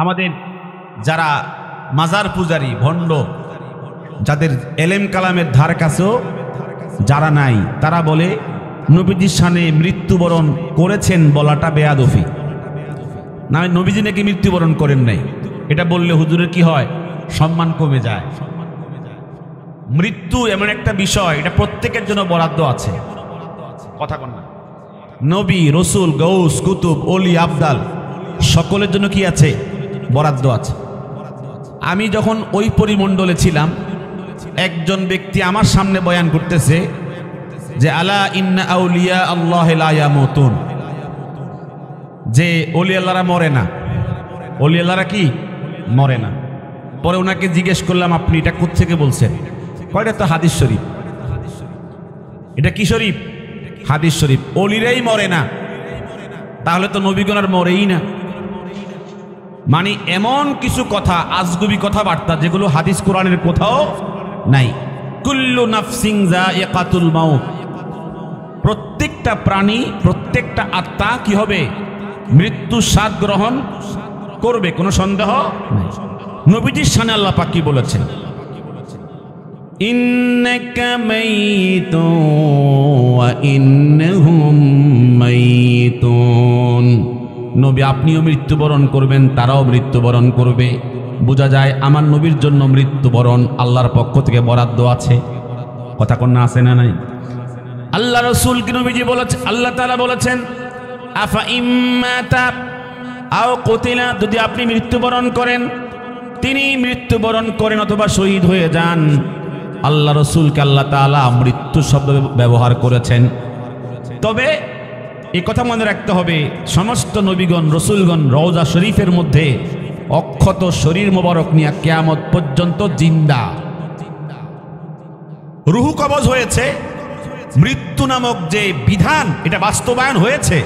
আমাদের যারা মাজার পূজারী ভণ্ড, যাদের এলেম কালামের ধার কাছেও যারা নাই, তারা বলে নবীজির শানে মৃত্যুবরণ করেছেন বলাটা বেয়াদফি। না, নবীজি নাকি মৃত্যুবরণ করেন নাই, এটা বললে হুজুরের কি হয়? সম্মান কমে যায়। মৃত্যু এমন একটা বিষয়, এটা প্রত্যেকের জন্য বরাদ্দ আছে। কথা কন না? নবী, রসুল, গৌস, কুতুব, অলি, আবদাল সকলের জন্য কি আছে? বরাদ্দ আছে। আমি যখন ওই পরিমণ্ডলে ছিলাম, একজন ব্যক্তি আমার সামনে বয়ান করতেছে যে আলা ইন্না আউলিয়া আল্লাহ লা ইয়ামুতুন, যে ওলি আল্লাহরা মরে না, ওলি আল্লাহরা কি মরে না। পরে ওনাকে জিজ্ঞেস করলাম, আপনি এটা কোত্থেকে বলছেন? কয়টা তো হাদিস শরীফ। এটা কি শরীফ? হাদিস শরীফ। ওলিরাই মরে না, তাহলে তো নবীগণ আর মরেই না। মানে এমন কিছু কথা, আজগুবি কথাবার্তা যেগুলো হাদিস কোরআনের কোথাও নাই। কুল্লু নাফসিন যায়িকাতুল মাউত, প্রত্যেকটা প্রাণী, প্রত্যেকটা আত্মা কি হবে? মৃত্যু স্বাদ গ্রহণ করবে, কোনো সন্দেহ নাই। নবীজির শানে আল্লাহ পাক কি বলেছেন? ইন্নাকা মাইতুন ওয়া ইন্নাহুম মাইতুন, নবী আপনিও মৃত্যুবরণ করবেন, তারাও মৃত্যুবরণ করবে। বোঝা যায় আমার নবীর জন্য মৃত্যুবরণ আল্লাহর পক্ষ থেকে বরাদ্দ আছে। কথা কন্যা আছে না নাই? আল্লাহ রসুল কি নবীজি বলেছেন, আল্লাহ তাআলা বলেছেন আফা ইম্মাতা আও কুতিলা, যদি আপনি মৃত্যুবরণ করেন, তিনি মৃত্যুবরণ করেন অথবা শহীদ হয়ে যান, আল্লাহ রসুলকে আল্লাহ তাআলা মৃত্যু শব্দ ব্যবহার করেছেন। তবে এই কথা মনে রাখতে হবে, সমস্ত নবীগণ রসুলগণ রওজা শরীফের মধ্যে অক্ষত শরীর মোবারক নিয়ে কিয়ামত পর্যন্ত জিন্দা। রুহু কবজ হয়েছে, মৃত্যু নামক যে বিধান এটা বাস্তবায়ন হয়েছে,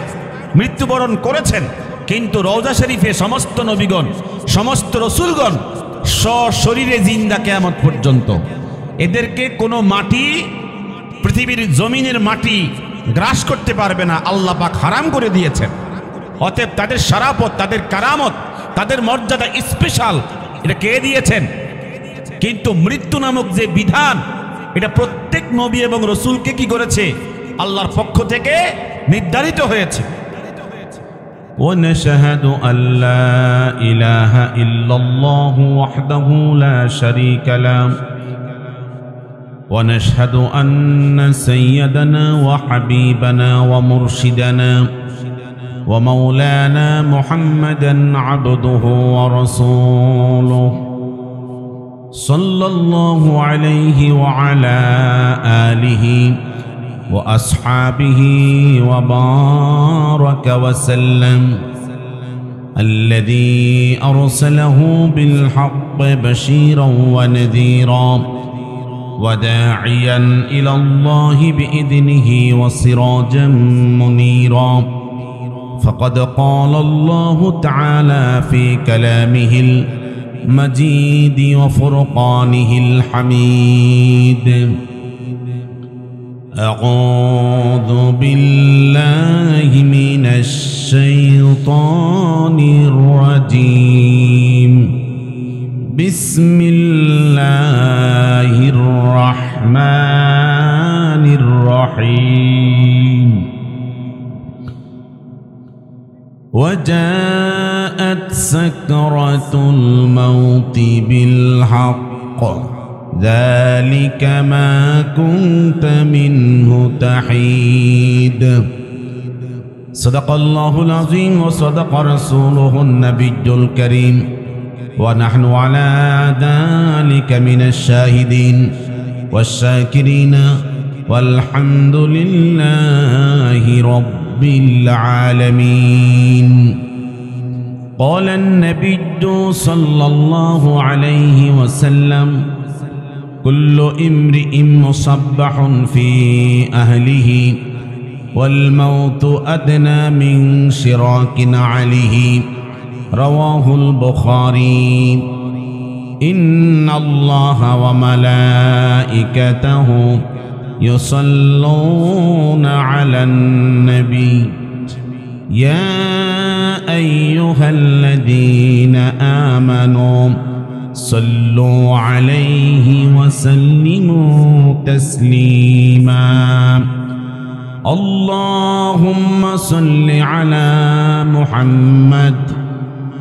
মৃত্যুবরণ করেছেন, কিন্তু রওজা শরীফে সমস্ত নবীগণ, সমস্ত রসুলগণ সশরীরে জিন্দা কিয়ামত পর্যন্ত। এদেরকে কোনো মাটি, পৃথিবীর জমিনের মাটি গ্রাস করতে পারবে না, আল্লাহ পাক হারাম করে দিয়েছেন। অতএব তাদের শরাফত, তাদের কারামত, তাদের মর্যাদা স্পেশাল, এটা কে দিয়েছেন? কিন্তু মৃত্যু নামক যে বিধান, এটা প্রত্যেক নবী এবং রসুলকে কি করেছে? আল্লাহর পক্ষ থেকে নির্ধারিত হয়েছে। ونشهد أن لا إله إلا الله وحده لا شريك له ونشهد أن سيدنا وحبيبنا ومرشدنا ومولانا محمدا عبده ورسوله صلى الله عليه وعلى آله وأصحابه وبارك وسلم الذي أرسله بالحق بشيرا ونذيرا وداعيا إلى الله بإذنه وسراجا منيرا فقد قال الله تعالى في كلامه المجيد وفرقانه الحميد أعوذ بالله من الشيطان الرجيم بسم الله الرحمن الرحيم وجاءت سكرة الموت بالحق ذلك ما كنت منه تحيد صدق الله العظيم وصدق رسوله النبي الكريم ونحن على ذلك من الشاهدين والشاكرين والحمد لله رب العالمين قال النبي صلى الله عليه وسلم كل امرئ مصبح في أهله والموت أدنى من شراك عليه رواه البخاري إن الله وملائكته يصلون على النبي يا أيها الذين صلوا عليه وسلموا تسليما اللهم صل على محمد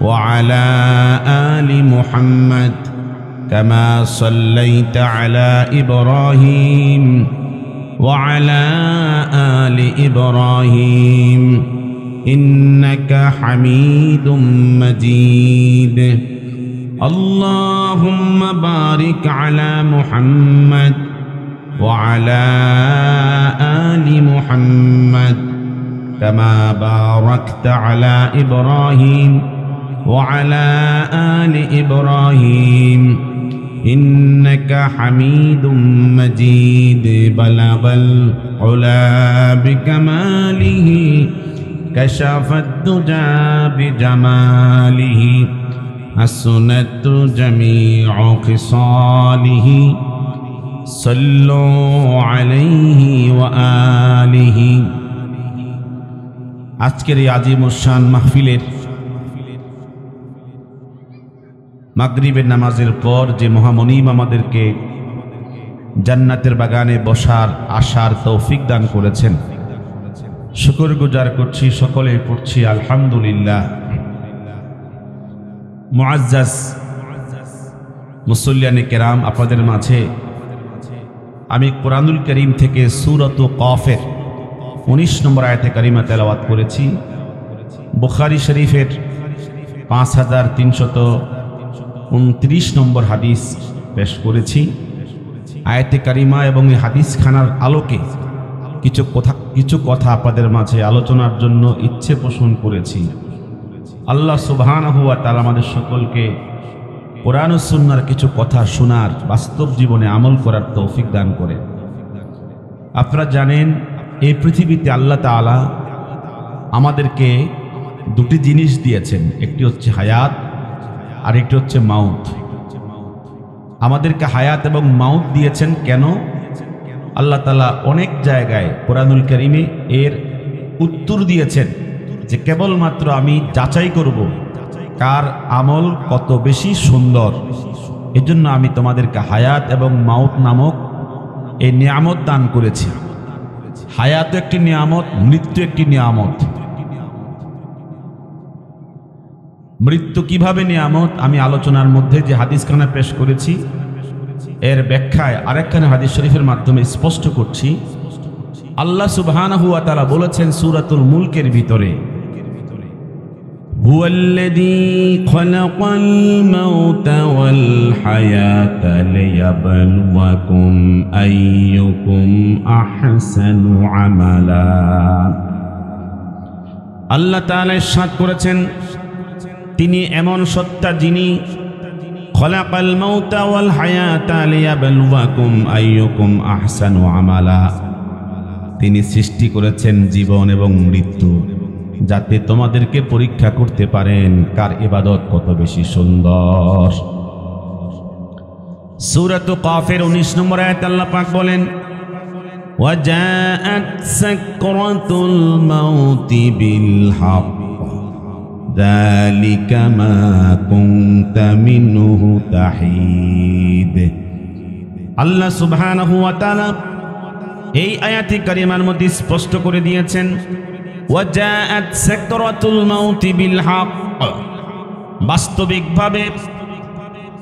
وعلى آل محمد كما صليت على إبراهيم وعلى آل إبراهيم إنك حميد مجيد اللهم بارك على محمد وعلى آل محمد كما باركت على إبراهيم وعلى آل إبراهيم إنك حميد مجيد بلغ العلا بكماله كشف الدجى بجماله حسنت جميع خصاله صلوا عليه وآله আজকের এই আজিমুশান মাহফিলের মাগরিবের নামাজের পর যে মহামনিম আমাদেরকে জান্নাতের বাগানে বসার আশার তৌফিক দান করেছেন, শুকরগুজার করছি, সকলে পড়ছি আলহামদুলিল্লাহ। মুআজ্জাজ মুসল্লিয়ানে কেরাম, আপনাদের মাঝে আমি কোরআনুল করিম থেকে সূরাত কাফের 19 নম্বর আয়াতে কারিমা তেলাওয়াত করেছি। বুখারী শরীফের 5329 নম্বর হাদিস পেশ করেছি। আয়াতে কারিমা এবং এই হাদিস খানার আলোকে কিছু কথা আপনাদের মাঝে আলোচনার জন্য ইচ্ছে পোষণ করেছি। আল্লাহ সুবহানাহু ওয়া তাআলা আমাদের সকলকে কোরআন ও সুন্নাহর কিছু কথা শোনার, বাস্তব জীবনে আমল করার তৌফিক দান করে। আপনারা জানেন, এই পৃথিবীতে আল্লাহ তাআলা আমাদেরকে দুটি জিনিস দিয়েছেন, একটি হচ্ছে হায়াত আর একটি হচ্ছে মাউত। আমাদেরকে হায়াত এবং মাউত দিয়েছেন কেন? আল্লাহ তাআলা অনেক জায়গায় কোরআনুল কারীমে এর উত্তর দিয়েছেন যে কেবলমাত্র আমি যাচাই করব কার আমল কত বেশি সুন্দর। এজন্য আমি তোমাদেরকে হায়াত এবং মাউত নামক এই নিয়ামত দান করেছি। হায়াত একটি নিয়ামত, মৃত্যু একটি নিয়ামত। মৃত্যু কিভাবে নিয়ামত আমি আলোচনার মধ্যে যে হাদিসখানা পেশ করেছি এর ব্যাখ্যায় আরেকখানে হাদিস শরীফের মাধ্যমে স্পষ্ট করছি। আল্লাহ সুবহানাহু ওয়া তাআলা বলেছেন সূরাতুল মুলকের ভিতরে, হুয়াল্লাযী খালাকাল মাউতা ওয়াল হায়াতা লিয়াবলুয়াকুম আইয়ুকুম আহসানু আমালা। আল্লাহ তাআলা ইরশাদ করেছেন, তিনি এমন সত্তা যিনি খলাকাল মাউতা ওয়াল হায়াতা লিয়াবলুয়াকুম আইয়ুকুম আহসানু আমালা, তিনি সৃষ্টি করেছেন জীবন এবং মৃত্যু যাতে তোমাদেরকে পরীক্ষা করতে পারেন কার ইবাদত কত বেশি সুন্দর। সূরাত কাফের 19 নম্বর আয়াত আল্লাহ পাক বলেন, ওয়াজাআত সাকরাতুল মাউতি বিল হক যালিকা মা কুনতা মিনহু তাহিদ। আল্লাহ সুবহানাহু ওয়া তাআলা এই আয়াতে কারিমার মধ্যে স্পষ্ট করে দিয়েছেন, ওয়াজাআত সাকরাতুল মাউতি বিল হক, বাস্তবিকভাবে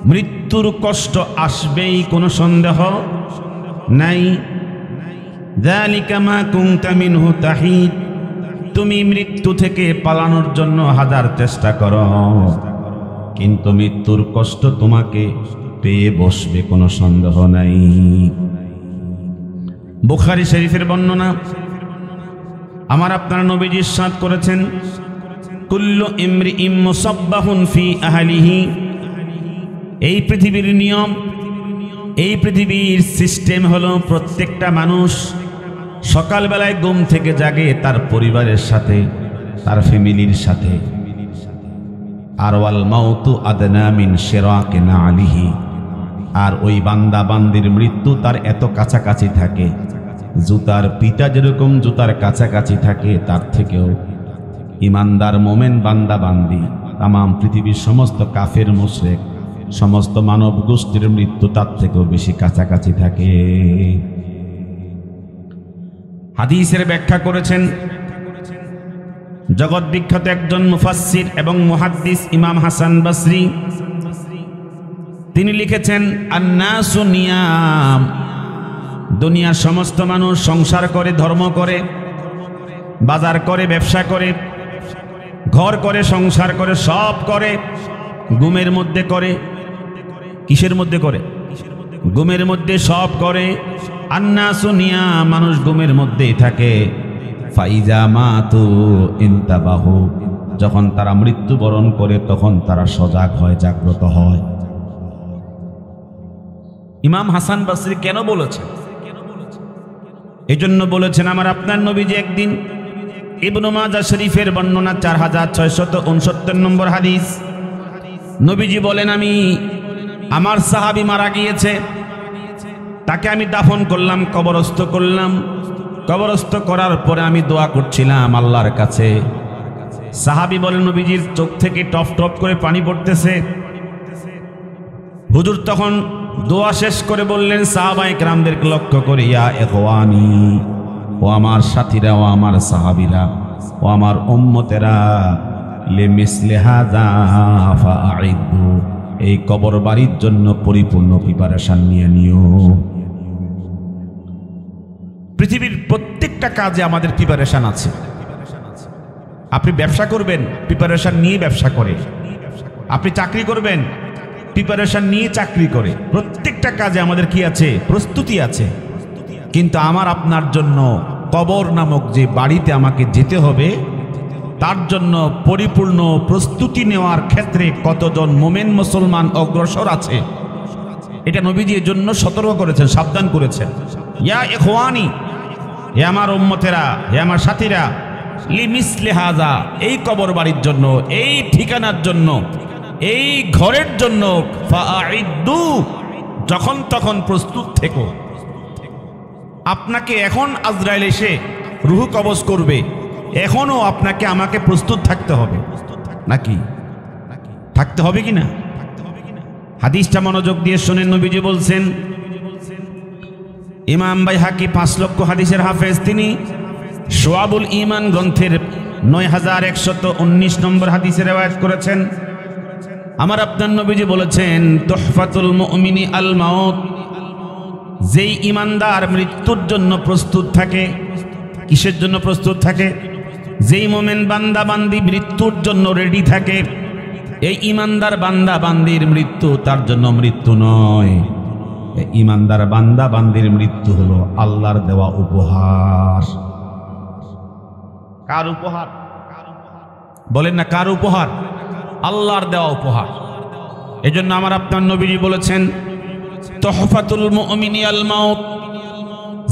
মৃত্যুর কষ্ট আসবেই, কোনো সন্দেহ নাই। যালিকা মা কুনতা মিনহু তাহিদ, তুমি মৃত্যু থেকে পালানোর জন্য হাজার চেষ্টা করো, কিন্তু মৃত্যুর কষ্ট তোমাকে পেয়ে বসবে, কোনো সন্দেহ নাই। বুখারী শরীফের বর্ণনা, আমার আপনার নবীজি ইরশাদ করেছেন, কুল্লু ইমরিইম মুসাব্বাহুন ফি আহলিহি, এই পৃথিবীর নিয়ম, এই পৃথিবীর সিস্টেম হলো প্রত্যেকটা মানুষ সকালবেলায় ঘুম থেকে জাগে তার পরিবারের সাথে, তার ফ্যামিলির সাথে। আর ওয়াল মাউতু আদনা মিন শিরাকি নালিহি, আর ওই বান্দা বান্দির মৃত্যু তার এত কাছাকাছি থাকে, জুতার পিতা যেরকম জুতার কাছাকাছি থাকে তার থেকেও ইমানদার মোমেন বান্দা বান্দি তামাম পৃথিবীর সমস্ত কাফের মুশরিক সমস্ত মানব গোষ্ঠীর মৃত্যু তার থেকেও বেশি কাছাকাছি থাকে। হাদিসের ব্যাখ্যা করেছেন জগৎ বিখ্যাত একজন মুফাসসির এবং মুহাদ্দিস ইমাম হাসান বসরি। তিনি লিখেছেন, আন্নাসু নিয়াম, দুনিয়ার সমস্ত মানুষ সংসার করে, ধর্ম করে, বাজার করে, ব্যবসা করে, ঘর করে, সংসার করে, সব করে, ঘুমের মধ্যে করে। কিসের মধ্যে করে? ঘুমের মধ্যে সব করে। আন্নাসু নিয়াম, মানুষ ঘুমের মধ্যেই থাকে। ফাইজা মাতু ইনতাবাহু, যখন তারা মৃত্যুবরণ করে তখন তারা সজাগ হয়, জাগ্রত হয়। ইমাম হাসান বসরি কেন বলেছেন? এজন্য বলেছেন, আমার আপনার নবীজি একদিন, ইবনে মাজাহ শরীফের বর্ণনা 4669 নম্বর হাদিস, নবীজি বলেন, আমার সাহাবী মারা গিয়েছে, তাকে আমি দাফন করলাম, কবরস্থ করলাম। কবরস্থ করার পরে আমি দোয়া করছিলাম আল্লাহর কাছে। সাহাবী বলেন, নবীজির চোখ থেকে টপ টপ করে পানি পড়তেছে। হুজুর তখন দোয়া শেষ করে বললেন সাহাবায়ে কেরামদেরকে লক্ষ্য করে, ইয়া ইখওয়ানি, ও আমার সাথীরা, ও আমার সাহাবীরা, ও আমার উম্মতেরা, লিমিসলি হাযা ফাআইদু, এই কবর বাড়ির জন্য পরিপূর্ণ প্রিপারেশন নিও। পৃথিবীর প্রত্যেকটা কাজে আমাদের প্রিপারেশন আছে। আপনি ব্যবসা করবেন, প্রিপারেশন নিয়ে ব্যবসা করে। আপনি চাকরি করবেন, প্রিপারেশন নিয়ে চাকরি করে। প্রত্যেকটা কাজে আমাদের কি আছে? প্রস্তুতি আছে। কিন্তু আমার আপনার জন্য কবর নামক যে বাড়িতে আমাকে যেতে হবে, তার জন্য পরিপূর্ণ প্রস্তুতি নেওয়ার ক্ষেত্রে কতজন মোমেন মুসলমান অগ্রসর আছে, এটা নবীজি এর জন্য সতর্ক করেছেন, সাবধান করেছেন। ইয়া ইখওয়ানি, হে আমার উম্মতেরা, হে আমার সাথীরা, লিমিসলি হাযা, এই কবর বাড়ির জন্য, এই ঠিকানার জন্য, এই ঘরের জন্য, ফাআইদু, যখন তখন প্রস্তুত থেকো। আপনাকে এখন আজরাইল এসে রূহ কবজ করবে, এখনো আপনাকে আমাকে প্রস্তুত থাকতে হবে, নাকি? থাকতে হবে কিনা? হাদিসটা মনোযোগ দিয়ে শুনেন। নবীজি বলছেন, ইমাম বাইহাকি 5 লক্ষ হাদিসের হাফেজ, তিনি শুআবুল ঈমান গ্রন্থের 9119 নম্বর হাদিসে রিওয়ায়াত করেছেন। আমার আপনার নবীজি বলেছেন, তুহফাতুল মুমিনি আল মাউত, যেই ইমানদার মৃত্যুর জন্য প্রস্তুত থাকে। কিসের জন্য প্রস্তুত থাকে? যেই মোমেন বান্দা বান্দি মৃত্যুর জন্য রেডি থাকে, এই ইমানদার বান্দা বান্দির মৃত্যু তার জন্য মৃত্যু নয়। ইমানদার বান্দা বান্দির মৃত্যু হলো আল্লাহর দেওয়া উপহার। কার উপহার? বলেন না, কার উপহার? আল্লাহর দেওয়া উপহার। এজন্য আমার আপনার নবীজি বলেছেন, তুহফাতুল মুমিনি আল মাউত,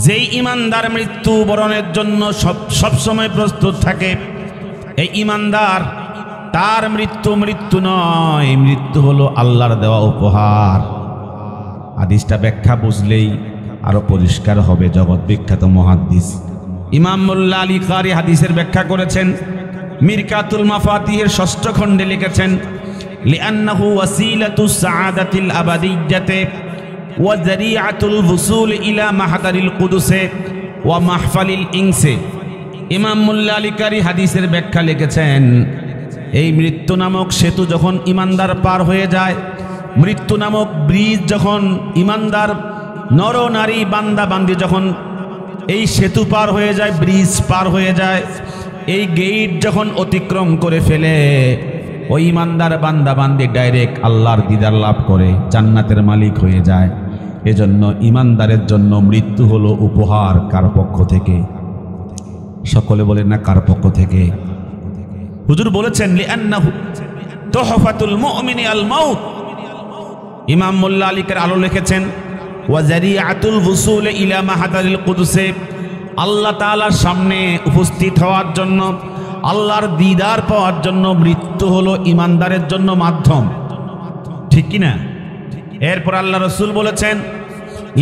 যেই ইমানদার মৃত্যু বরণের জন্য সব সময় প্রস্তুত থাকে, এই ইমানদার, তার মৃত্যু নয়, মৃত্যু হলো আল্লাহর দেওয়া উপহার। হাদিসটা ব্যাখ্যা বুঝলেই আরো পরিষ্কার হবে। জগৎ বিখ্যাত মুহাদ্দিস ইমাম মোল্লা আলী কারি হাদিসের ব্যাখ্যা করেছেন। মিরকাতুল মাফাতিহের 6ষ্ঠ খণ্ডে লিখেছেন, লিআন্নাহু ওয়াসিলাতুস সাআদাতিল আবাদিয়্যাতি ওয়া যারিআতুল ওয়ুসুল ইলা মাহদারিল কুদুসে ওয়া মাহফালিল ইনসে। ইমাম মোল্লা আলী কারি হাদিসের ব্যাখ্যা লিখেছেন, এই মৃত্যু নামক সেতু যখন ইমানদার পার হয়ে যায়, মৃত্যু নামক ব্রিজ যখন ইমানদার নর নারী বান্দা বান্দি যখন এই সেতু পার হয়ে যায়, ব্রিজ পার হয়ে যায়, এই গেট যখন অতিক্রম করে ফেলে, ওই ইমানদার বান্দা বান্দি ডাইরেক্ট আল্লাহর দিদার লাভ করে, জান্নাতের মালিক হয়ে যায়। এজন্য ইমানদারের জন্য মৃত্যু হলো উপহার। কার পক্ষ থেকে? সকলে বলেন না, কার পক্ষ থেকে? হুজুর বলেছেন, লিআন্নাহু তুহফাতুল মুমিনি আল মাউত। ইমাম মোল্লা আলীকের আলো লিখেছেন, ওয়া যারিআতুল ওয়ুসুল ইলা মাহদারিল কুদুসে, আল্লাহ তাআলার সামনে উপস্থিত হওয়ার জন্য, আল্লাহর দিদার পাওয়ার জন্য মৃত্যু হলো ইমানদারের জন্য মাধ্যম। ঠিক কি না? এরপর আল্লাহ রাসূল বলেছেন,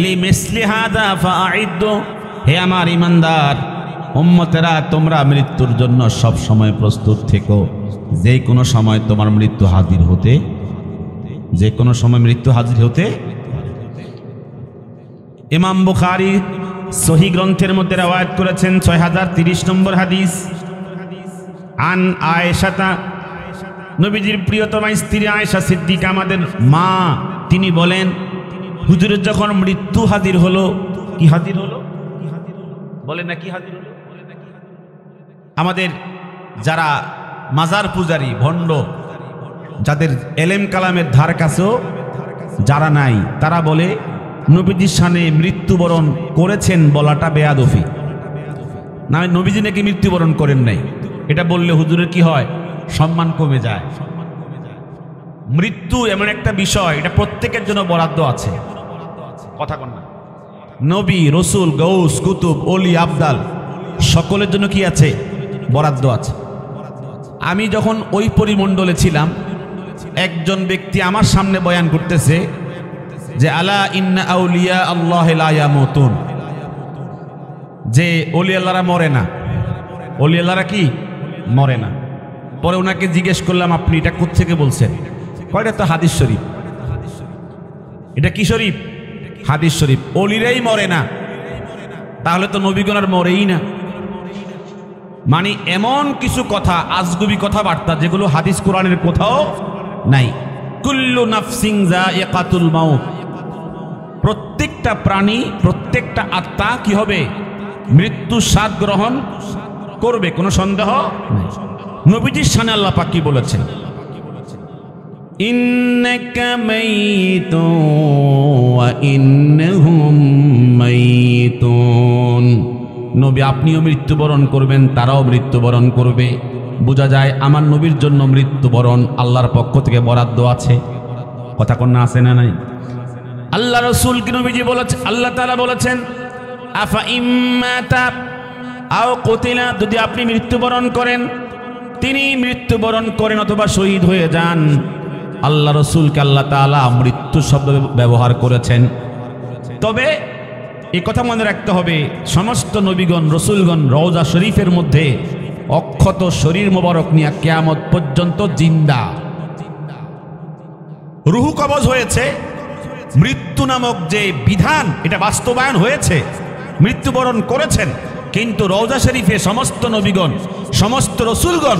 লিমিসলি হাযা ফাআইদু, হে আমার ইমানদার উম্মতেরা, তোমরা মৃত্যুর জন্য সব সময় প্রস্তুত থেকো। যে কোনো সময় তোমার মৃত্যু হাজির হতে যে কোনো সময় মৃত্যু হাজির হতে। ইমাম বুখারী সহিহ গ্রন্থের মধ্যে রওয়ায়াত করেছেন 6030 নম্বর হাদিস, আন আয়েশাতা, নবীজির প্রিয়তমা স্ত্রী আয়েশা সিদ্দিকা আমাদের মা, তিনি বলেন হুজুরের যখন মৃত্যু হাজির হলো, কি হাজির হলো বলেন না, কি হাজির হলো? আমাদের যারা মাজার পূজারী ভণ্ড, যাদের এলেম কালামের ধার কাছেও যারা নাই, তারা বলে নবীজির শানে মৃত্যুবরণ করেছেন বলাটা বেয়াদফি, না নবীজি নাকি মৃত্যুবরণ করেন নাই, এটা বললে হুজুরের কি হয়, সম্মান কমে যায়। মৃত্যু এমন একটা বিষয়, এটা প্রত্যেকের জন্য বরাদ্দ আছে। কথা কন না, নবী, রসুল, গৌস, কুতুব, অলি, আবদাল সকলের জন্য কি আছে, বরাদ্দ আছে। আমি যখন ওই পরিমণ্ডলে ছিলাম, একজন ব্যক্তি আমার সামনে বয়ান করতেছে যে আলা ইন্না আউলিয়া আল্লাহ লা ইয়ামুতুন, যে ওলি আল্লাহরা মরে না, ওলি আল্লাহরা কি মরে না। পরে ওনাকে জিজ্ঞেস করলাম আপনি এটা কোত্থেকে বলছেন? কয়টা তো হাদিস শরীফ। এটা কি শরীফ? হাদিস শরীফ। ওলিরাই মরে না, তাহলে তো নবীগণ আর মরেই না। মানে এমন কিছু কথা, আজগুবি কথাবার্তা যেগুলো হাদিস কোরআনের কোথাও নাই। কুল্লু নাফসিন যায়িকাতুল মাউত, প্রত্যেকটা প্রাণী, প্রত্যেকটা আত্মা কি হবে, মৃত্যু স্বাদ গ্রহণ করবে, কোনো সন্দেহ নেই। নবীজির শানে আল্লাহ পাক কি বলেছেন? ইন্নাকা মাইতুন ওয়া ইন্নাহুম মাইতুন, নবী আপনিও মৃত্যুবরণ করবেন, তারাও মৃত্যুবরণ করবে। বোঝা যায় আমার নবীর জন্য মৃত্যুবরণ আল্লাহর পক্ষ থেকে বরাদ্দ আছে। কথা কন্যা আছে না নাই? আল্লাহ রসুল কি নবীজি বলেছেন, আল্লাহ তাআলা বলেছেন আফা ইম্মাতা আও কুতিলা, যদি আপনি মৃত্যুবরণ করেন, তিনি মৃত্যুবরণ করেন অথবা শহীদ হয়ে যান, আল্লাহ রসুলকে আল্লাহ তাআলা মৃত্যু শব্দ ব্যবহার করেছেন। তবে এই কথা মনে রাখতে হবে, সমস্ত নবীগণ রসুলগণ রওজা শরীফের মধ্যে অক্ষত শরীর মোবারক নিয়ে কিয়ামত পর্যন্ত জিন্দা, রুহু কবজ হয়েছে। মৃত্যু নামক যে বিধান, এটা বাস্তবায়ন হয়েছে, মৃত্যুবরণ করেছেন। কিন্তু রওজা শরীফে সমস্ত নবীগণ, সমস্ত রসুলগণ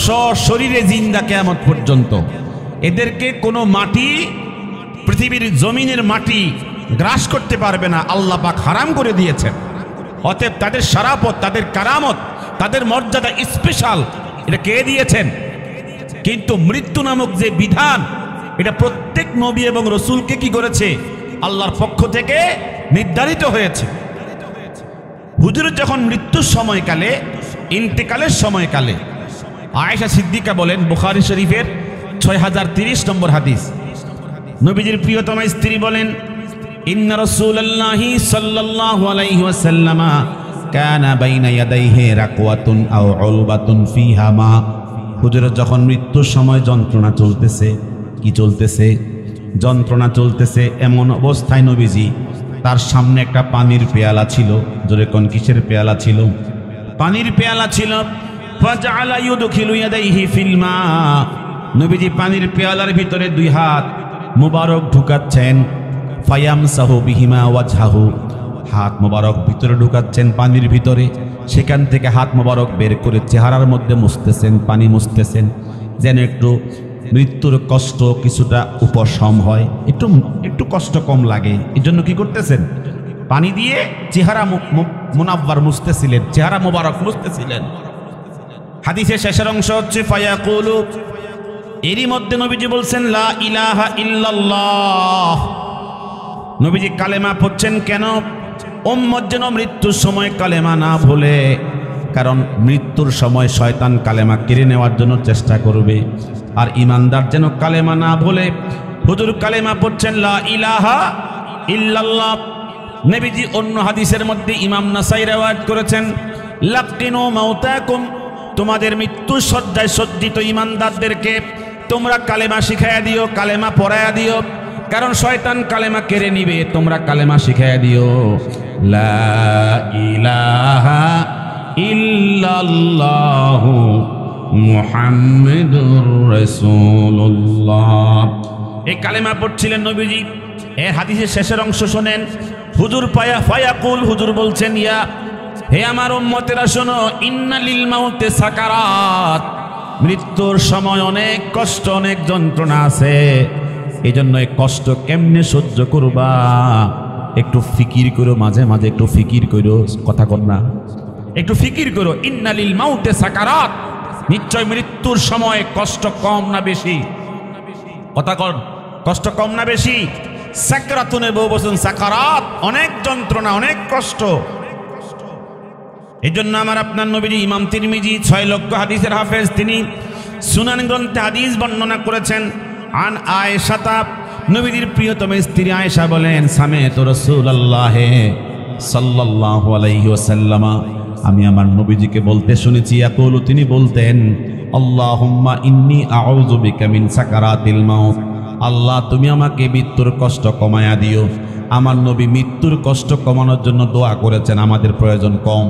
সশরীরে জিন্দা কিয়ামত পর্যন্ত। এদেরকে কোনো মাটি, পৃথিবীর জমিনের মাটি গ্রাস করতে পারবে না, আল্লাহ পাক হারাম করে দিয়েছেন। অতএব তাদের শরাফত, তাদের কারামত, তাদের মর্যাদা স্পেশাল, এটা কে দিয়েছেন? কিন্তু মৃত্যু নামক যে বিধান, এটা প্রত্যেক নবী এবং রসুলকে কি করেছে, আল্লাহর পক্ষ থেকে নির্ধারিত হয়েছে। হুজুর যখন মৃত্যুর সময়কালে, ইন্তেকালের সময়কালে, আয়েশা সিদ্দিকা বলেন, বুখারী শরীফের 6030 নম্বর হাদিস, নবীজির প্রিয়তমা স্ত্রী বলেন ইন্না রাসূলুল্লাহি সাল্লাল্লাহু আলাইহি ওয়াসাল্লাম কানা বাইনা ইয়াদাইহি রাকওয়াতুন আও উলবাতুন ফিহা মা, হুজুরের যখন মৃত্যুর সময় যন্ত্রণা চলতেছে, কি চলতেছে, যন্ত্রণা চলতেছে, এমন অবস্থায় নবীজি তার সামনে একটা পানির পেয়ালা ছিল। জোরে কোন কিসের পেয়ালা ছিল? পানির পেয়ালা ছিল। ফাজআলা ইউদখিলু ইয়াদাইহি ফিল মা, নবীজি পানির পেয়ালার ভিতরে দুই হাত মুবারক ঢুকাচ্ছেন। ফায়ামসাহু বিহিমা ওয়াজহাহু, হাত মুবারক ভিতরে ঢুকাচ্ছেন পানির ভিতরে, সেখান থেকে হাত মুবারক বের করে চেহারার মধ্যে মুছতেছেন, পানি মুছতেছেন, যেন একটু মৃত্যুর কষ্ট কিছুটা উপশম হয়, একটু কষ্ট কম লাগে। এই জন্য কি করতেছেন? পানি দিয়ে চেহারা মুনাব্বার মুছতেছিলেন, চেহারা মুবারক মুছতেছিলেন। হাদিসের শেষের অংশ হচ্ছে ফায়াকুলু, এরই মধ্যে নবীজি বলছেন লা ইলাহা ইল্লাল্লাহ। নবীজি কালেমা পড়ছেন কেন? উম্মত যেন মৃত্যুর সময় কালেমা না ভুলে, কারণ মৃত্যুর সময় শয়তান কালেমা কেড়ে নেওয়ার জন্য চেষ্টা করবে। আর ইমানদার যেন কালেমা না ভুলে, হুজুর কালেমা পড়ছেন লা ইলাহা ইল্লাল্লাহ। নবীজি অন্য হাদিসের মধ্যে ইমাম নাসাই রওয়ায়াত করেছেন লাকিনু মাউতাকুম, তোমাদের মৃত্যু সজ্জায় সজ্জিত ইমানদারদেরকে তোমরা কালেমা শিখাইয়া দিও, কালেমা পড়াইয়া দিও, কারণ শয়তান কালেমা কেড়ে নিবে, তোমরা কালেমা শিখাইয়া দিও। লা ইলাহা ইল্লাল্লাহু মুহাম্মাদুর রাসূলুল্লাহ। এই কালেমা পড়ছিলেন নবীজি। এর হাদিসের শেষের অংশ শোনেন, হুজুর ফায়াকুল, হুজুর বলছেন, ইয়া হে আমার উম্মতেরা শোনো, ইন্না লিল মাউতে সাকারাত, মৃত্যুর সময় অনেক কষ্ট, অনেক যন্ত্রণা আছে। এই জন্য এই কষ্ট কেমনে সহ্য করবা একটু ফিকির করো, মাঝে মাঝে একটু ফিকির করো, কথা কর না, একটু ফিকির করো। ইন্না লিল মাউতে সাকারাত, নিশ্চয় মৃত্যুর সময় কষ্ট কম না বেশি? কথা কর, কষ্ট কম না বেশি? সাকরাতুনের বহু বচন সাকারাত, অনেক যন্ত্রণা, অনেক কষ্ট। এই জন্য আমার আপনার নবীজি ইমাম তিরমিজি 6 লক্ষ হাদিসের হাফেজ, তিনি সুনান গ্রন্থে হাদিস বর্ণনা করেছেন। আন আয়েশা, নবীজির প্রিয়তম স্ত্রী আয়েশা বলেন, সামি'তু রাসূলুল্লাহ সাল্লাল্লাহু আলাইহি ওয়াসাল্লাম, আমি আমার নবীজিকে বলতে শুনেছি, ইয়াকুলু, তিনি বলতেন, আল্লাহুম্মা ইন্নী আউযু বিকা মিন সাকারাতিল মাউত, আল্লাহ তুমি আমাকে মৃত্যুর কষ্ট কমায়া দিও। আমার নবী মৃত্যুর কষ্ট কমানোর জন্য দোয়া করেছেন। আমাদের প্রয়োজন কম,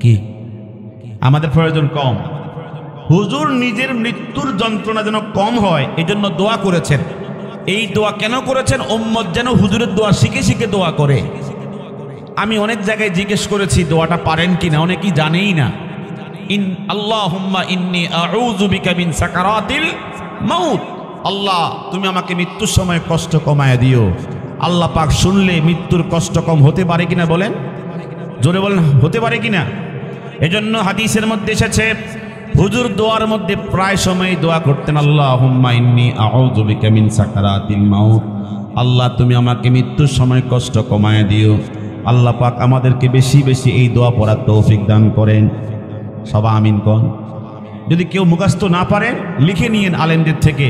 কি আমাদের প্রয়োজন কম? হুজুর নিজের মৃত্যুর যন্ত্রণা যেন কম হয় এই জন্য দোয়া করেছেন। এই দোয়া কেন করেছেন? উম্মত যেন হুজুরের দোয়া শিখে শিখে দোয়া করে। আমি অনেক জায়গায় জিজ্ঞেস করেছি দোয়াটা পারেন কিনা, অনেকেই জানেই না। আল্লাহুম্মা ইন্নী আউযু বিকা মিন সাকারাতিল মাউত, আল্লাহ তুমি আমাকে মৃত্যুর সময় কষ্ট কমায় দিও। আল্লাহ পাক শুনলে মৃত্যুর কষ্ট কম হতে পারে কিনা বলেন? জোরে বলেন, হতে পারে কিনা? এজন্য হাদিসের মধ্যে এসেছে, হুজুর দোয়ার মধ্যে প্রায় সময় দোয়া করতেন, আল্লাহুম্মা ইন্নী আউযু বিকা মিন সাকারাতিল মাউত, আল্লাহ তুমি আমাকে মৃত্যুর সময় কষ্ট কমায় দিও। আল্লাহ পাক আমাদেরকে বেশি বেশি এই দোয়া পড়ার তৌফিক দান করেন। সবাই আমিন কোন। যদি কেউ মুখস্থ না পারে লিখে নিয়েন, আলেমদের থেকে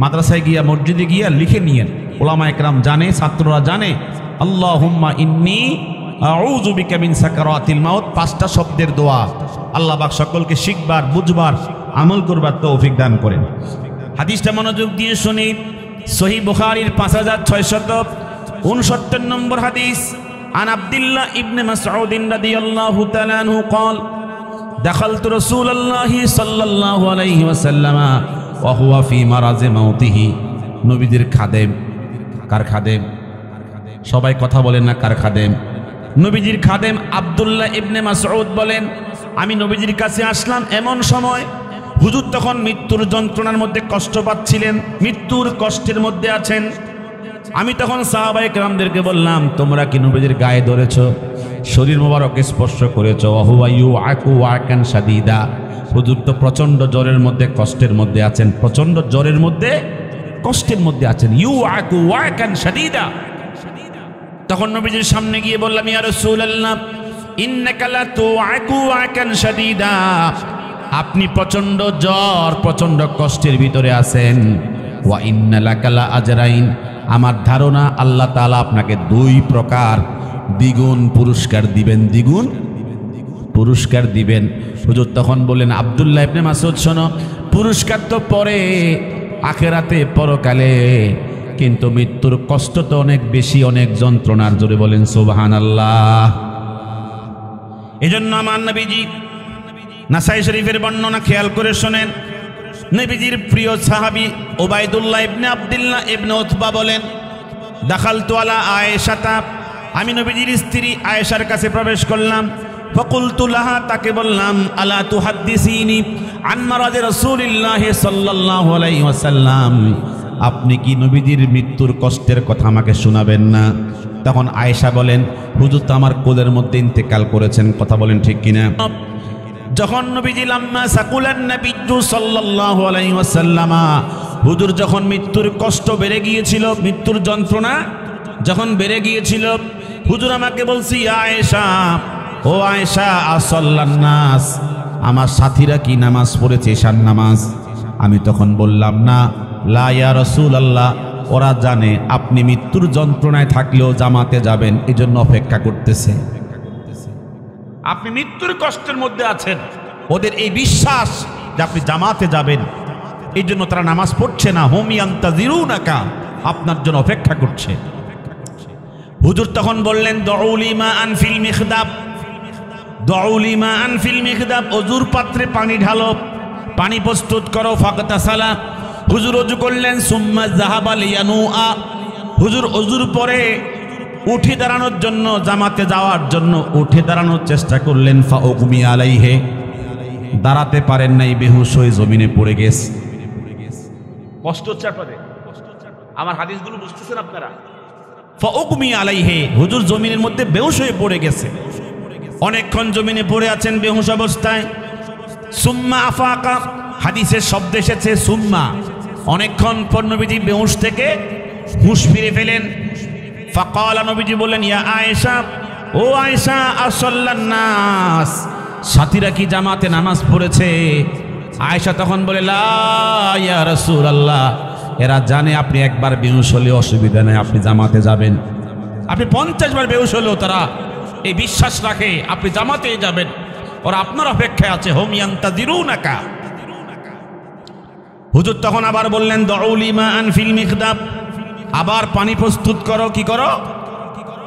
মাদ্রাসায় গিয়া মসজিদে গিয়া লিখে নিয়েন, ওলামা একরাম জানে, ছাত্ররা জানে। আল্লাহুম্মা ইন্নী আউযু বিকা মিন সাকারাতিল মাউত, 5টা শব্দের দোয়া। আল্লাহ পাক সকলকে শিখবার, বুঝবার, আমল করবার তৌফিক দান করেন। হাদিসটা মনোযোগ দিয়ে শুনি। সহিহ বুখারীর 5669 নম্বর হাদিস। আন আব্দুল্লাহ ইবনে মাসউদ রাদিয়াল্লাহু তাআলা আনহু قال دخلت رسول الله صلى الله عليه وسلم وهو في مرض موته। নবীদের খাদেম, কার খাদেম? সবাই কথা বলেন না, কার খাদেম? নবীজির খাদেম আব্দুল্লাহ ইবনে মাসউদ বলেন, আমি নবীজির কাছে আসলাম এমন সময় হুজুর তখন মৃত্যুর যন্ত্রণার মধ্যে কষ্ট পাচ্ছিলেন, মৃত্যুর কষ্টের মধ্যে আছেন। আমি তখন সাহাবায়ে কেরামদেরকে বললাম, তোমরা কি নবীজির গায়ে ধরেছো, শরীর মোবারকে স্পর্শ করেছো? ওহুয়া ইউআকু ওয়াকান শাদীদা, হুজুর তো প্রচন্ড জ্বরের মধ্যে, কষ্টের মধ্যে আছেন, প্রচন্ড জ্বরের মধ্যে, কষ্টের মধ্যে আছেন। ইউআকু ওয়াকান শাদীদা। তখন নবীজির সামনে গিয়ে বললাম, ইয়া রাসূলুল্লাহ ইন্নাকা লা তুআকু ওয়াকান শাদীদা, আপনি প্রচন্ড জ্বর, প্রচন্ড কষ্টের ভিতরে আছেন। ওয়া ইন্না লাকা লা আজরাইন, আমার ধারণা আল্লাহ তাআলা আপনাকে 2 প্রকার দ্বিগুণ পুরস্কার দিবেন, দ্বিগুণ পুরস্কার দিবেন। হুজুর তখন বললেন, আব্দুল্লাহ ইবনে মাসউদ শোনো, পুরস্কার তো পরে, আখিরাতে, পরকালে, কিন্তু মৃত্যুর কষ্ট তো অনেক বেশি, অনেক যন্ত্রণার। জোরে বলেন সুবহানাল্লাহ। এজন্য আমার নবীজি, নাসাই শরীফের বর্ণনা খেয়াল করে শোনেন, নবীজির প্রিয় সাহাবী উবাইদুল্লাহ ইবনে আব্দুল্লাহ ইবনে উতবা বলেন, দাখালতু আলা আয়েশাতা, আমি নবীজির স্ত্রী আয়েশার কাছে প্রবেশ করলাম। ফাকুলতু লাহা, তাকে বললাম, আলা তুহাদ্দিসিনি আন মারাদি রাসূলিল্লাহি সাল্লাল্লাহু আলাইহি ওয়াসাল্লাম, আপনি কি নবীজির মৃত্যুর কষ্টের কথা আমাকে শোনাবেন না? তখন আয়েশা বলেন, হুজুর তো আমার কোলের মধ্যে ইন্তেকাল করেছেন। কথা বলেন ঠিক কিনা? যখন নবীজি লাম্মা সাকুলান নবিয়্যু সাল্লাল্লাহু আলাইহি ওয়াসাল্লাম, হুজুর যখন মৃত্যুর কষ্ট বেড়ে গিয়েছিল, মৃত্যুর যন্ত্রণা যখন বেড়ে গিয়েছিল, হুজুর আমাকে বলছি, আয়েশা, ও আয়েশা, আসাল্লান নাস, আমার সাথীরা কি নামাজ পড়েছে, ঈশার নামাজ? আমি তখন বললাম, না, লা ইয়া রাসূলুল্লাহ, ওরা জানে আপনি মৃত্যুর যন্ত্রণায় থাকলেও জামাতে যাবেন, এজন্য অপেক্ষা করতেছে। আপনি মৃত্যুর কষ্টের মধ্যে আছেন, ওদের এই বিশ্বাস যে আপনি জামাতে যাবেন, এই জন্য তারা নামাজ পড়ছে না। হুম ইয়ান্তাজিরুনাকা, আপনার জন্য অপেক্ষা করছে। হুজুর তখন বললেন, দুউলি মা আন ফিল মিখদাব, দুউলি মা আন ফিল মিখদাব, ওজুর পাত্রে পানি ঢালো, পানি প্রস্তুত করো। ফাকতাসালা, হুজুর ওযু করলেন, সুম্মা যাহাবা লিয়ানুআ, হুজুর ওযুর পরে উঠে দাঁড়ানোর জন্য, জামাতে যাওয়ার জন্য উঠে দাঁড়ানোর চেষ্টা করলেন। ফাউগমি আলাইহি, দাঁড়াতে পারেন নাই, বেহুশ হয়ে জমিনে পড়ে গেছে। কষ্ট হচ্ছে আপনাদের? আমার হাদিসগুলো বুঝতেছেন আপনারা? ফাউগমি আলাইহি, হুজুর জমিনের মধ্যে বেহুশ হয়ে পড়ে গেছে। অনেকক্ষণ জমিনে পড়ে আছেন বেহুশ অবস্থায়। সুম্মা আফাকা, হাদিসের শব্দ এসেছে সুম্মা। অনেকক্ষণ পর নবীজি বেহুশ থেকে হুঁশ ফিরে ফেলেন। ফাকালা, নবীজি বললেন, ইয়া আয়েশা, ও আয়েশা, আসাল্লান নাস, সাথীরা কি জামাতে নামাজ পড়েছে? আয়েশা তখন বলে, লা ইয়া রাসূলুল্লাহ, এরা জানে আপনি একবার বেহুশ হলে অসুবিধা নেই, আপনি জামাতে যাবেন। আপনি 50 বার বেহুশ হলেও তারা এই বিশ্বাস রাখে আপনি জামাতে যাবেন, ওরা আপনার অপেক্ষায় আছে। হুম ইয়ান্তাযিরুনাকা। হুজুর তখন আবার বললেন, দাউলি মাআন ফিল মিখদাব, আবার পানি প্রস্তুত করো। কি করো?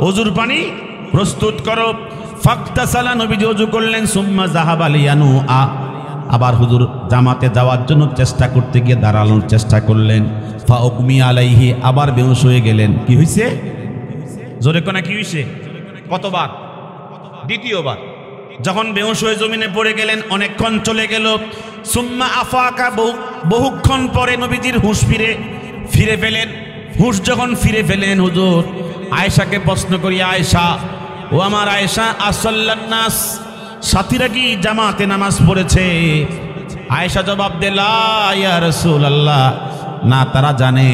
ওযুর পানি প্রস্তুত করো। ফাকতাসালা, নবীজি ওযু করলেন। সুম্মা যাহাবা লিয়ানুআ, আবার হুজুর জামাতে যাওয়ার জন্য চেষ্টা করতে গিয়ে দাঁড়ানোর চেষ্টা করলেন। ফাউগমি আলাইহি, আবার বেহুশ হয়ে গেলেন। কি হইছে? জোরে কোনা কি হইছে? কতবার? দ্বিতীয়বার। যখন বেহুশ হয়ে জমিনে পড়ে গেলেন, অনেকক্ষণ চলে গেল। সুম্মা আফাকা, বহুক্ষণ পরে নবীজির হুঁশ ফিরে ফেলেন। হুঁশ যখন ফিরে ফেলেন, হুজুর আয়েশাকে প্রশ্ন করি, আয়েশা, ও আমার আয়েশা, আসাল্লান নাস, সাথীরা কি জামাতে নামাজ পড়েছে? আয়েশা জবাব দিল, লা ইয়া রাসূলুল্লাহ, না, তারা জানে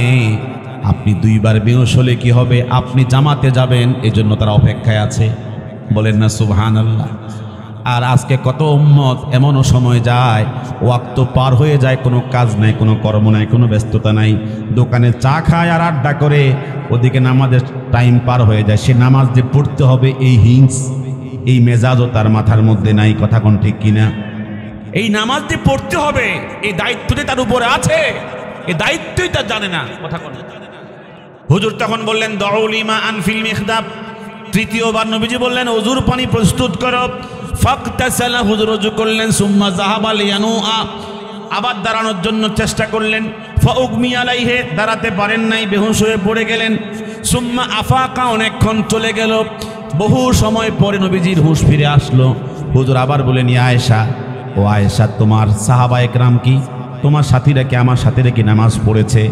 আপনি 2 বার বেহুশ হলে কি হবে, আপনি জামাতে যাবেন, এজন্য তারা অপেক্ষায় আছে। বলেন না সুবহানাল্লাহ। আর আজকে কত উম্মত এমনও সময় যায়, ওয়াক্ত পার হয়ে যায়, কোনো কাজ নাই, কোনো কর্ম নাই, কোনো ব্যস্ততা নাই, দোকানে চা খায় আর আড্ডা করে, ওদিকে নামাজের টাইম পার হয়ে যায়। সে নামাজ যে পড়তে হবে এই হিংস, এই মেজাজও তার মাথার মধ্যে নাই। কথা কোন ঠিক কিনা? এই নামাজ যে পড়তে হবে এই দায়িত্বটি তার উপরে আছে, এই দায়িত্বই তার জানে না। কথা কোন? হুজুর তখন বললেন, দাউলি মাআন ফিল মিখদাব। তৃতীয়বার নবীজি বললেন, ওযুর পানি প্রস্তুত করো। ফাকতাসালা, হুজুর ওযু করলেন। সুম্মা যাহাবা লিয়ানুআ, আবার দাঁড়ানোর জন্য চেষ্টা করলেন। ফাউগমি আলাইহি, দাঁড়াতে পারেন নাই, বেহুশ হয়ে পড়ে গেলেন। সুম্মা আফাকা, অনেকক্ষণ চলে গেল। বহু সময় পরে নবীজির হুঁশ ফিরে আসলো। হুজুর আবার বলেন, ইয়া আয়েশা, ও আয়েশা, তোমার সাহাবায়ে কেরাম কি, তোমার সাথীরা কি আমার সাথীরা কি নামাজ পড়েছে?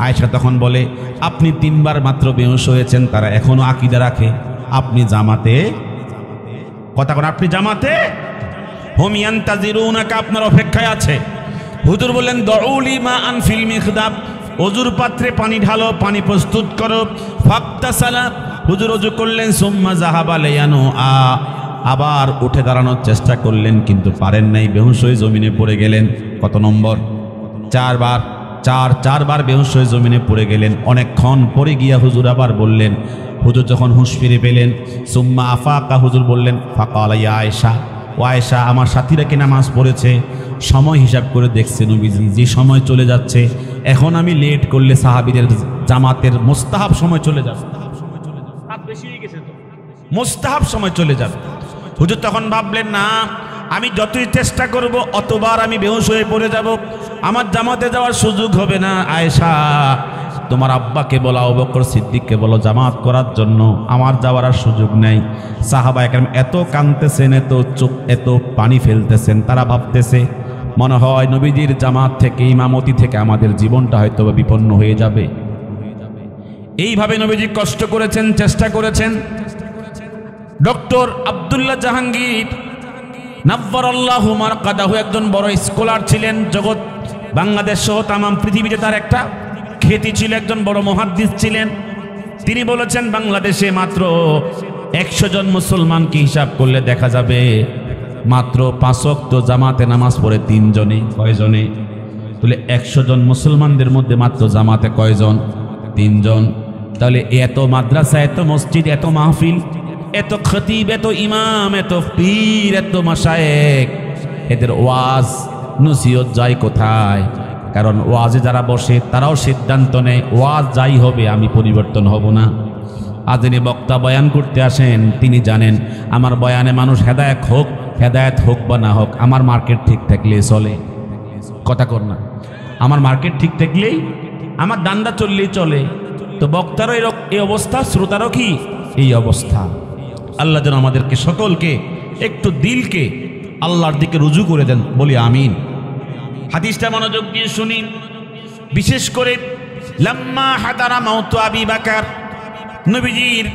আয়েশা তখন বলে, আপনি 3 বার মাত্র বেহুশ হয়েছেন, তারা এখনো আকীদা রাখে আপনি জামাতে। কথা কোন? আপনি জামাতে। হুম ইয়ান্তাযিরুনাকা, আপনার অপেক্ষায় আছে। হুজুর বললেন, দাউলি মাআন ফিল মিখদাব, ওযুর পাত্রে পানি ঢালো, পানি প্রস্তুত করো। ফাকতাসালা, হুজুর ওযু করলেন। সুম্মা যাহাবা লিয়ানুআ, আবার উঠে দাঁড়ানোর চেষ্টা করলেন, কিন্তু পারেন নাই, বেহুশ হয়ে জমিনে পড়ে গেলেন। কত নম্বর? 4 বার। 4 বার বেহুশ হয়ে জমিনে পড়ে গেলেন। অনেকক্ষণ পরে গিয়া হুজুর আবার বললেন, হুজুর যখন হুঁশ ফিরে পেলেন, সুম্মা আফাকা, হুজুর বললেন, ফাকালা ইয়া আয়েশা, ও আয়েশা, আমার সাথীরা কি নামাজ পড়েছে? সময় হিসাব করে দেখছে নবীজি, যে সময় চলে যাচ্ছে, এখন আমি লেট করলে সাহাবীদের জামাতের মুস্তাহাব সময় চলে যাবে। রাত বেশি হয়ে গেছে তো, মুস্তাহাব সময় চলে যাবে। হুজুর তখন ভাবলেন, না, আমি যতই চেষ্টা করব অতবার আমি বেহুশ হয়ে পড়ে যাব, আমার জামাতে যাওয়ার সুযোগ হবে না। আয়েশা, তোমার আব্বাকে বলো, আবু বকর সিদ্দিককে বলো জামাত করার জন্য, আমার যাওয়ার আর সুযোগ নেই। সাহাবায়ে কেরাম এত কাঁদতেছেন, এত পানি ফেলতেছেন, তারা ভাবতেছে মনে হয় নবীজির জামাত থেকে, ইমামতি থেকে আমাদের জীবনটা হয়তো বিপন্ন হয়ে যাবে। এইভাবে নবীজি কষ্ট করেছেন, চেষ্টা করেছেন। ডক্টর আব্দুল্লাহ জাহাঙ্গীর নাব্বারাল্লাহু মারকাদাহু একজন বড় স্কলার ছিলেন। জগৎ, বাংলাদেশ সহ তামাম পৃথিবীতে তার একটা খ্যাতি ছিল, একজন বড় মুহাদ্দিস ছিলেন। তিনি বলেছেন, বাংলাদেশে মাত্র 100 জন মুসলমানকে হিসাব করলে দেখা যাবে মাত্র 5 ওয়াক্ত জামাতে নামাজ পড়ে 3 জনে। কয়জনে? তাহলে 100 জন মুসলমানদের মধ্যে মাত্র জামাতে কয়জন? 3 জন। তাহলে এত মাদ্রাসা, এত মসজিদ, এত মাহফিল, এত খতিব, এত ইমাম, এত পীর, এত মাশায়েখ, এদের ওয়াজ নসিহত যায় কোথায়? কারণ ওয়াজে যারা বসে তারাও সিদ্ধান্ত নেয়, ওয়াজ যাই হবে, আমি পরিবর্তন হব না। আজ যিনি বক্তা বয়ান করতে আসেন, তিনি জানেন আমার বয়ানে মানুষ হেদায়েত হোক বা না হোক, আমার মার্কেট ঠিক থাকলে চলে। কথা কর না? আমার মার্কেট ঠিক থাকলেই, আমার দান্দা চললেই চলে। তো বক্তারও এই অবস্থা, শ্রোতারও কি এই অবস্থা। আল্লাহ যেন আমাদেরকে সকলকে একটু দিলকে আল্লাহর দিকে রুজু করে দেন, বলি আমিন। হাদিসটা মনোযোগ দিয়ে শুনি। বিশেষ করে লাম্মা হাদারা মাউতু আবি বকর, নবীজির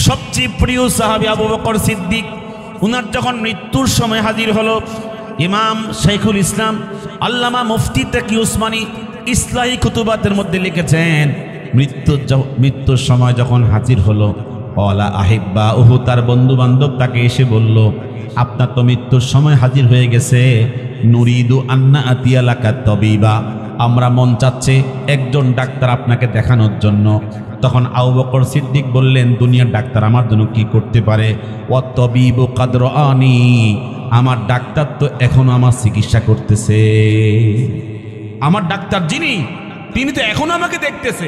সবচেয়ে প্রিয় সাহাবী আবু বকর সিদ্দিক, উনার যখন মৃত্যুর সময় হাজির হলো, ইমাম শাইখুল ইসলাম আল্লামা মুফতি তাকি উসমানী ইসলাহি কুতুবাতের মধ্যে লিখেছেন, মৃত্যুর সময় যখন হাজির হলো, ওয়ালা আহিব্বা ওহু, তার বন্ধু বান্ধব তাকে এসে বলল, আপনার তো মৃত্যুর সময় হাজির হয়ে গেছে, নুরিদু আন্না আতিয়ালাকা তবিবা, আমরা মন চাচ্ছে একজন ডাক্তার আপনাকে দেখানোর জন্য। তখন আবু বকর সিদ্দিক বললেন, দুনিয়ার ডাক্তার আমার জন্য কি করতে পারে? ওয়া তবিবু কাদ রাআনি, আমার ডাক্তার তো এখনো আমার চিকিৎসা করতেছে। আমার ডাক্তার যিনি, তিনি তো এখনো আমাকে দেখতেছে,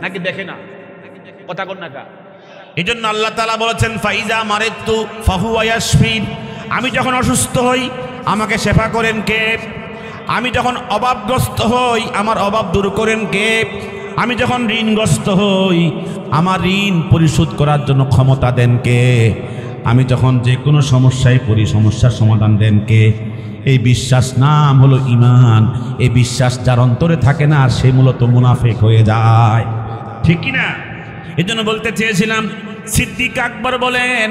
নাকি দেখে না? কথা কন না কা? এই জন্য আল্লাহ তাআলা বলেছেন, ফাইজা মারিতু ফাহুয়া ইয়াশফিন, আমি যখন অসুস্থ হই আমাকে শেফা করেন কে? আমি যখন অভাবগ্রস্ত হই আমার অভাব দূর করেন কে? আমি যখন ঋণগ্রস্ত হই আমার ঋণ পরিশোধ করার জন্য ক্ষমতা দেন কে? আমি যখন যে কোনো সমস্যায় পড়ি সমস্যার সমাধান দেন কে? এই বিশ্বাস নাম হলো ঈমান। এই বিশ্বাস যার অন্তরে থাকে না, সে মূলত মুনাফিক হয়ে যায়, ঠিক কি না? এই জন্য বলতে চেয়েছিলাম, সিদ্দিক আকবর বলেন,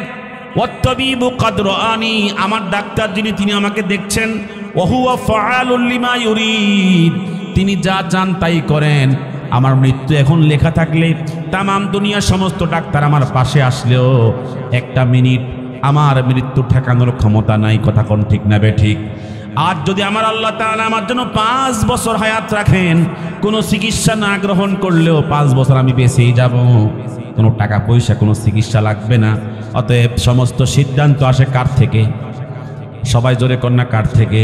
ওয়াত্তাবিবু কাদ রাআনি, আমার ডাক্তার যিনি, তিনি আমাকে দেখছেন, ওয়া হুয়া ফাআলুল লিমা ইউরিদ, তিনি যা চান তাই করেন। আমার মৃত্যু এখন লেখা থাকলে তামাম দুনিয়ার সমস্ত ডাক্তার আমার পাশে আসলেও একটা মিনিট আমার মৃত্যু ঠেকানোর ক্ষমতা নাই। কথা কোন ঠিক না বে ঠিক? আর যদি আমার আল্লাহ তাআলা আমার জন্য 5 বছর হায়াত রাখেন, কোনো চিকিৎসা না গ্রহণ করলেও 5 বছর আমি বেঁচেই যাব, কোনো টাকা পয়সা কোনো চিকিৎসা লাগবে না। অতএব সমস্ত সিদ্ধান্ত আসে কার থেকে? সবাই জোরে কন্যা কার থেকে?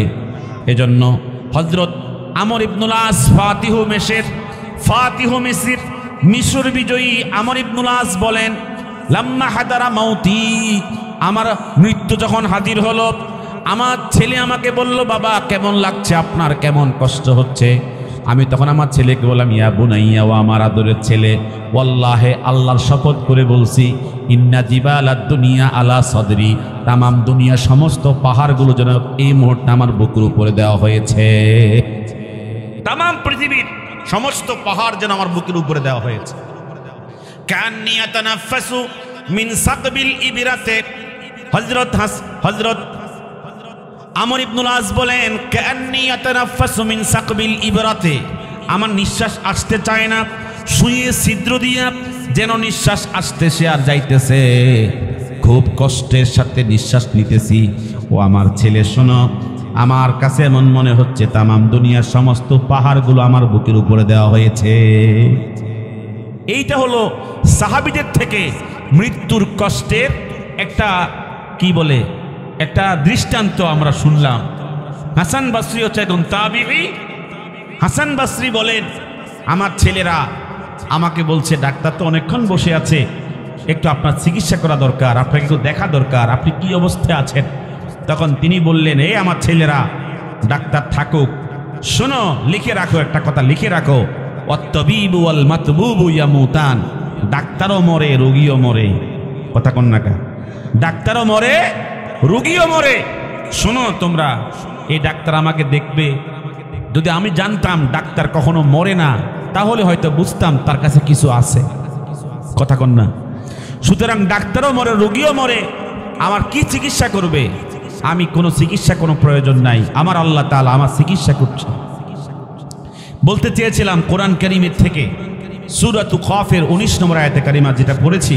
এজন্য হযরত আমর ইবনুল আস ফাতিহু মিসর, মিশর বিজয়ী আমর ইবনুল আস বলেন, লাম্মা হাদারা মাউতি, আমার মৃত্যু যখন হাজির হলো, আমার ছেলে আমাকে বলল, বাবা কেমন লাগছে আপনার, কেমন কষ্ট হচ্ছে? আমি তখন আমার ছেলেকে বললাম, ইয়া বুনাইয়া, ও আমার আদরের ছেলে, ওয়াল্লাহে আল্লাহর শপথ করে বলছি, ইন্না জিবালাদ দুনিয়া আলা সদরি, তামাম দুনিয়া সমস্ত পাহাড়গুলো যেন এই মুহূর্তে আমার বুকের উপরে দেওয়া হয়েছে। তামাম পৃথিবীর সমস্ত পাহাড় যেন আমার বুকের উপরে দেওয়া হয়েছে। কান্নি আতানাফাসু মিন সাকবিল ইবরাতে, হযরত আমর ইবনুল আস বলেন, কান্নি আতানাফাসু মিন সাকবিল ইবরাতে, আমার নিঃশ্বাস আসতে চায় না, সুইয়ে ছিদ্র দিয়া যেন নিঃশ্বাস আসতেছে আর যাইতেছে, খুব কষ্টের সাথে নিঃশ্বাস নিতেছি। ও আমার ছেলে শোনো, আমার কাছে এমন মনে হচ্ছে তামাম দুনিয়ার সমস্ত পাহাড়গুলো আমার বুকের উপরে দেওয়া হয়েছে। এইটা হলো সাহাবীদের থেকে মৃত্যুর কষ্টের একটা কি বলে একটা দৃষ্টান্ত আমরা শুনলাম। হাসান বসরি হচ্ছে একজন তাবিঈ। হাসান বসরি বলেন, আমার ছেলেরা আমাকে বলছে, ডাক্তার তো অনেকক্ষণ বসে আছে, একটু আপনার চিকিৎসা করা দরকার, আপনাকে একটু দেখা দরকার, আপনি কি অবস্থায় আছেন? তখন তিনি বললেন, এই আমার ছেলেরা, ডাক্তার থাকুক, শোনো, লিখে রাখো, একটা কথা লিখে রাখো, অত্তবিবু ওয়াল মাতবুবু ইয়ামুতান, ডাক্তারও মরে রোগীও মরে। কথা কন না কা? ডাক্তারও মরে রোগীও মরে। শোনো তোমরা, এই ডাক্তার আমাকে দেখবে, যদি আমি জানতাম ডাক্তার কখনো মরে না, তাহলে হয়তো বুঝতাম তার কাছে কিছু আছে। কথা কন না? সুতরাং ডাক্তারও মরে রোগীও মরে, আমার কি চিকিৎসা করবে? আমি কোনো চিকিৎসা কোনো প্রয়োজন নাই, আমার আল্লাহ তাআলা আমার চিকিৎসা করছে। বলতে চেয়েছিলাম কোরআন কারীমের থেকে সূরাতু খাফের 19 নম্বর আয়াতে কারিমা যেটা পড়েছি,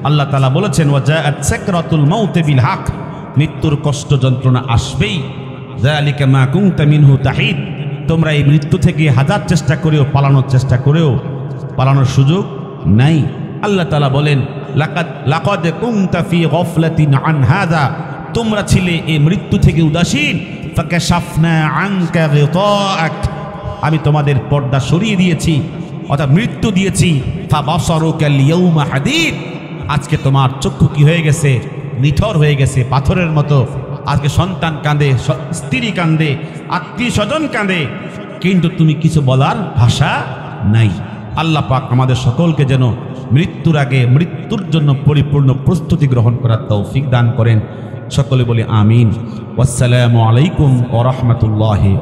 আল্লাহ তাআলা বলেছেন, ওয়াজাআত সাকরাতুল মাউতি বিল হক, মৃত্যুর কষ্ট যন্ত্রণা আসবেই, যালিকা মা কুনতা মিনহু তাহিদ, তোমরা এই মৃত্যু থেকে হাজার চেষ্টা করেও পালানোর চেষ্টা করেও পালানোর সুযোগ নাই। আল্লাহ তাআলা বলেন, লাকাদ কুনতা ফি গাফলাতিন আন হাযা, তোমরা ছিলে এই মৃত্যু থেকে উদাসীন, ফাকাশাফনা আনকা গিতাআক, আমি তোমাদের পর্দা সরিয়ে দিয়েছি, অর্থাৎ মৃত্যু দিয়েছি। ফাবাসারুকা আল-ইয়াওমা হাদীদ, আজকে তোমার চক্ষু কি হয়ে গেছে? নিথর হয়ে গেছে, পাথরের মতো। আজকে সন্তান কাঁদে, স্ত্রী কাঁদে, আত্মীয় স্বজন কাঁদে, কিন্তু তুমি কিছু বলার ভাষা নাই। আল্লাহ পাক আমাদের সকলকে যেন মৃত্যুর আগে মৃত্যুর জন্য পরিপূর্ণ প্রস্তুতি গ্রহণ করার তৌফিক দান করেন। সকলে বলি আমিন। ওয়াসসালামু আলাইকুম ওয়া রাহমাতুল্লাহি।